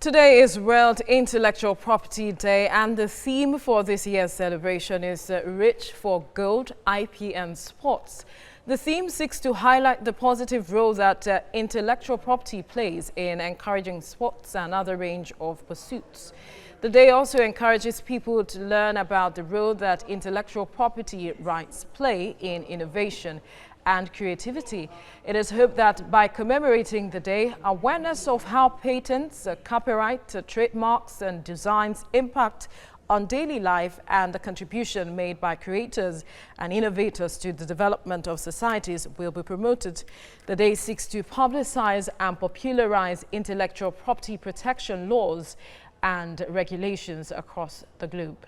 Today is World Intellectual Property Day, and the theme for this year's celebration is Rich for Gold, IP and Sports. The theme seeks to highlight the positive role that intellectual property plays in encouraging sports and other range of pursuits. The day also encourages people to learn about the role that intellectual property rights play in innovation and creativity. It is hoped that by commemorating the day, awareness of how patents, copyright, trademarks and designs impact on daily life and the contribution made by creators and innovators to the development of societies will be promoted. The day seeks to publicize and popularize intellectual property protection laws and regulations across the globe.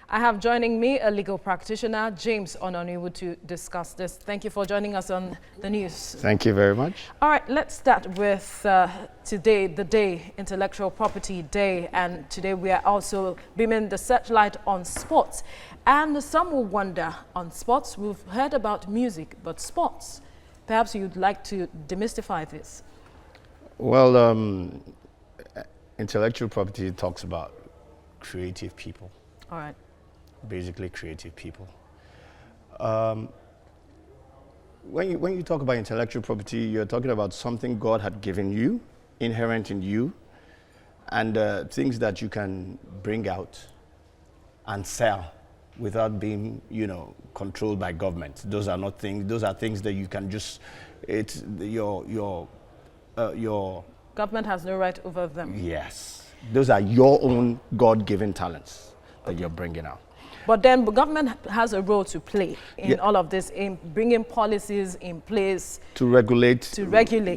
I have joining me a legal practitioner, James Ononiwu, to discuss this. Thank you for joining us on the news. Thank you very much. All right, let's start with today, the day, Intellectual Property Day. And today we are also beaming the searchlight on sports. And some will wonder, on sports, we've heard about music, but sports. Perhaps you'd like to demystify this. Well, intellectual property talks about creative people. All right. Basically creative people. When you talk about intellectual property, you're talking about something God had given you, inherent in you, and things that you can bring out and sell without being, controlled by government. Those are not things. Those are things that you can just. It's your government has no right over them. Yes, those are your own God-given talents that you're bringing out. But then the government has a role to play in all of this, in bringing policies in place to regulate.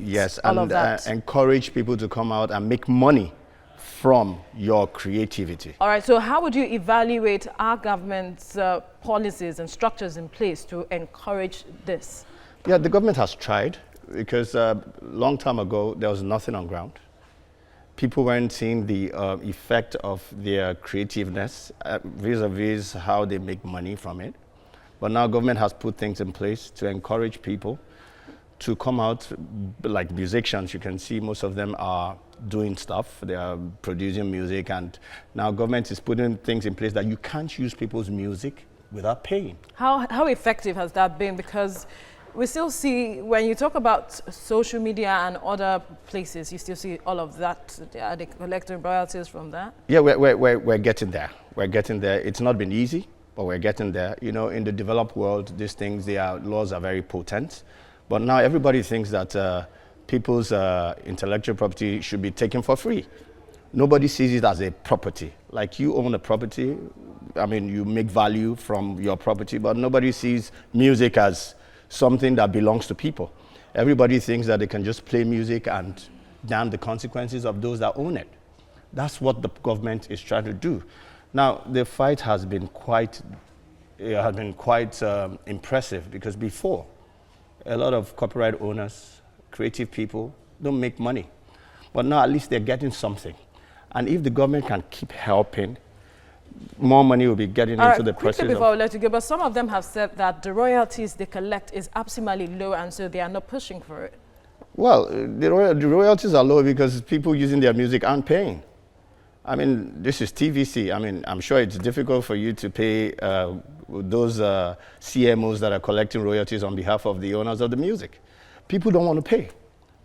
Yes, all of that. Encourage people to come out and make money from your creativity. All right. So how would you evaluate our government's policies and structures in place to encourage this? Yeah, the government has tried because a long time ago there was nothing on ground. People weren't seeing the effect of their creativeness vis-a-vis how they make money from it. But now government has put things in place to encourage people to come out, like musicians. You can see most of them are doing stuff. They are producing music, and now government is putting things in place that you can't use people's music without paying. How effective has that been? Because we still see, when you talk about social media and other places, you still see all of that. Are they collecting royalties from that? Yeah, we're getting there. We're getting there. It's not been easy, but we're getting there. In the developed world, these things, laws are very potent. But now everybody thinks that people's intellectual property should be taken for free. Nobody sees it as a property. Like you own a property, you make value from your property, but nobody sees music as something that belongs to people. Everybody thinks that they can just play music and damn the consequences of those that own it. That's what the government is trying to do. Now, the fight has been quite impressive, because before, a lot of copyright owners, creative people, don't make money. But now at least they're getting something. And if the government can keep helping, more money will be getting into the process. Before we let you go, but some of them have said that the royalties they collect is absolutely low, and so they are not pushing for it. Well, the royalties are low because people using their music aren't paying. This is TVC. I'm sure it's difficult for you to pay those CMOs that are collecting royalties on behalf of the owners of the music. People don't want to pay.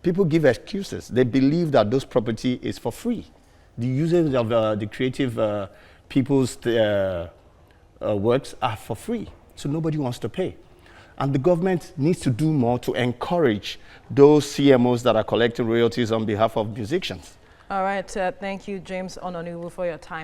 People give excuses. They believe that those property is for free. The usage of the creative people's works are for free, so nobody wants to pay. And the government needs to do more to encourage those CMOs that are collecting royalties on behalf of musicians. All right, thank you, James Ononiwu, for your time.